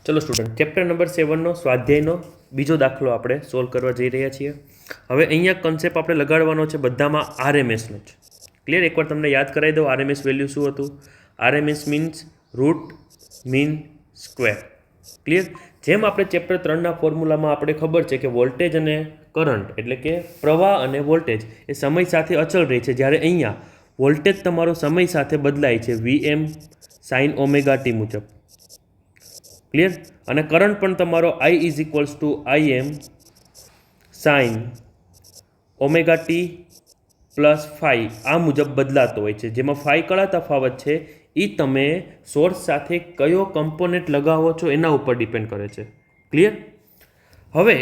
ચલો student, chapter number 7નો સ્વાધ્યાયનો બીજો દાખલો આપણે સોલ્વ કરવા જઈ રહ્યા છીએ. હવે અહીંયા કન્સેપ્ટ આપણે લગાડવાનો છે બધામાં આરએમએસનો જ. ક્લિયર? એકવાર તમને યાદ કરાવી દો આરએમએસ વેલ્યુ શું હતું. RMS means root mean square. Clear? જેમ આપણે ચેપ્ટર 3ના ફોર્મ્યુલામાં આપણે ખબર છે કે વોલ્ટેજ અને કરંટ એટલે કે પ્રવાહ અને વોલ્ટેજ એ સમય સાથે અચળ રહે છે, જ્યારે અહીંયા વોલ્ટેજ તમારો સમય સાથે બદલાય છે વીએમ સાઇન ઓમેગા ટી મુજબ. ક્લિયર? અને કરંટ પણ તમારો I is equals to IM sine omega t plus phi આ મુજબ બદલાતો હોય છે, જેમાં ફાઈ કળા તફાવત છે એ તમે સોર્સ સાથે કયો કમ્પોનેન્ટ લગાવો છો એના ઉપર ડિપેન્ડ કરે છે. ક્લિયર? હવે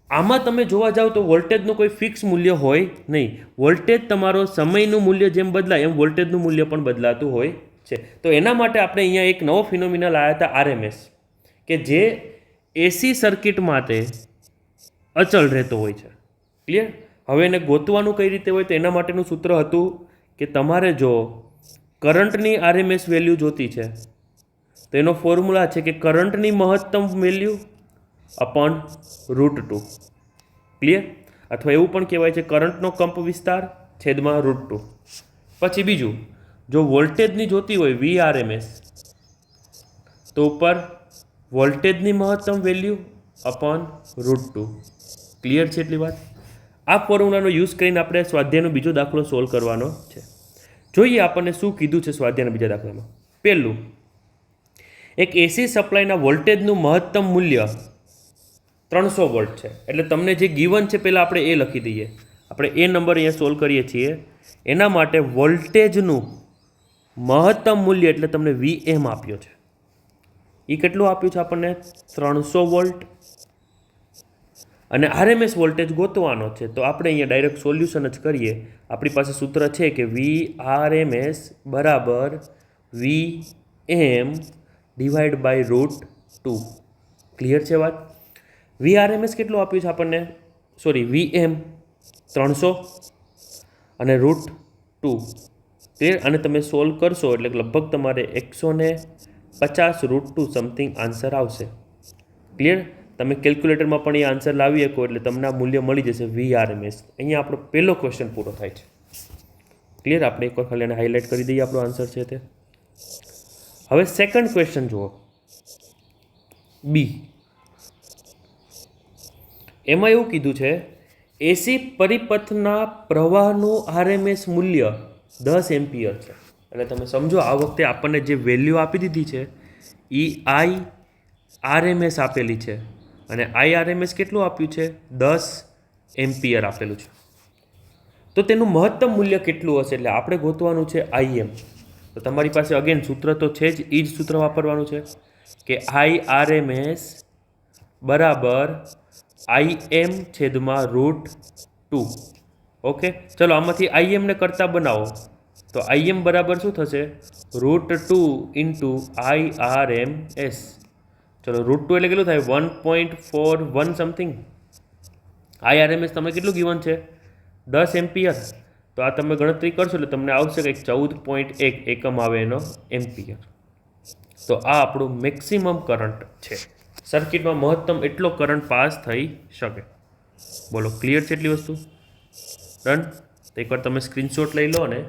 આમાં તમે જોવા જાઓ તો વોલ્ટેજનું કોઈ ફિક્સ મૂલ્ય હોય નહીં. વોલ્ટેજ તમારો સમયનું મૂલ્ય જેમ બદલાય એમ વોલ્ટેજનું મૂલ્ય પણ બદલાતું હોય છે. તો એના માટે આપણે અહીંયા એક નવો ફિનોમિના લાવ્યા હતા આરએમએસ, કે જે એસી સર્કિટ માટે અચળ રહેતો હોય છે. ક્લિયર? હવે એને ગોતવાનું કઈ રીતે હોય તો એના માટેનું સૂત્ર હતું કે તમારે જો કરંટની આરએમએસ વેલ્યુ જોતી છે તો એનો ફોર્મ્યુલા છે કે કરંટની મહત્તમ વેલ્યુ અપોન √2. ક્લિયર? અથવા એવું પણ કહેવાય છે કરંટનો કંપ વિસ્તાર છેદમાં √2. પછી બીજું, જો વોલ્ટેજની જોતી હોય VRMS તો ઉપર વોલ્ટેજની મહત્તમ વેલ્યુ અપોન √2. ક્લિયર છે એટલી વાત? આ ફોર્મ્યુલાનો યુઝ કરીને આપણે સ્વાધ્યાયનો બીજો દાખલો સોલ્વ કરવાનો છે. જોઈએ આપણને શું કીધું છે સ્વાધ્યાયના બીજા દાખલામાં. પહેલું, એક એસી સપ્લાયના વોલ્ટેજનું મહત્તમ મૂલ્ય 300 વોલ્ટ છે. એટલે તમને જે ગિવન છે પહેલાં આપણે એ લખી દઈએ. આપણે એ નંબર અહીંયા સોલ્વ કરીએ છીએ. એના માટે વોલ્ટેજનું મહત્તમ મૂલ્ય એટલે તમને VM આપ્યો છે. એ કેટલું આપ્યું છે આપણને? 300 વોલ્ટ. અને આરએમએસ વોલ્ટેજ ગોતવાનો છે તો આપણે અહીંયા ડાયરેક્ટ સોલ્યુશન જ કરીએ. આપણી પાસે સૂત્ર છે કે VRMS બરાબર VM ડિવાઈડ બાય √2. ક્લિયર છે વાત? VRMS કેટલું આપ્યું છે આપણને? VM 300 અને √2. ક્લિયર? અને તમે સોલ્વ કરશો એટલે લગભગ તમારે 150 √2 સમથિંગ આન્સર આવશે. ક્લિયર? તમે કેલ્ક્યુલેટરમાં પણ એ આન્સર લાવી શકો એટલે તમને આ મૂલ્ય મળી જશે VRMS. અહીંયા આપણો પહેલો ક્વેશ્ચન પૂરો થાય છે. ક્લિયર? આપણે એક વખત ખાલી એને હાઇલાઇટ કરી દઈએ આપણો આન્સર છે તે. હવે સેકન્ડ ક્વેશ્ચન જુઓ, બી. એમાં એવું કીધું છે એસી પરિપથના પ્રવાહનું આરએમએસ મૂલ્ય 10 એમ્પિયર છે. એટલે તમે સમજો આ વખતે આપણને જે વેલ્યુ આપી દીધી છે એ IRMS આપેલી છે અને IRMS કેટલું આપ્યું છે? 10 એમ્પિયર આપેલું છે. તો તેનું મહત્તમ મૂલ્ય કેટલું હશે? એટલે આપણે ગોતવાનું છે IM. તો તમારી પાસે અગેન સૂત્ર તો છે જ, એ જ સૂત્ર વાપરવાનું છે કે IRMS બરાબર IM છેદમાં √2. ઓકે, ચલો આમાંથી IM ને કરતા બનાવો તો IM બરાબર શું થશે? √2 ઇન્ટુ IRMS. ચલો √2 એટલે કેટલું થાય? 1.41 સમથિંગ. IRMS તમને કેટલું ગિવન છે? 10 એમ્પિયર. તો આ તમે ગણતરી કરશો એટલે તમને આવશે કંઈક 14.1 એકમ આવે એનો એમ્પિયર. તો આ આપણું મેક્સિમમ કરંટ છે. સર્કિટમાં મહત્તમ એટલો કરંટ પાસ થઈ શકે. બોલો, ક્લિયર છે એટલી વસ્તુ? ડન? તો એકવાર તમે સ્ક્રીનશોટ લઈ લો અને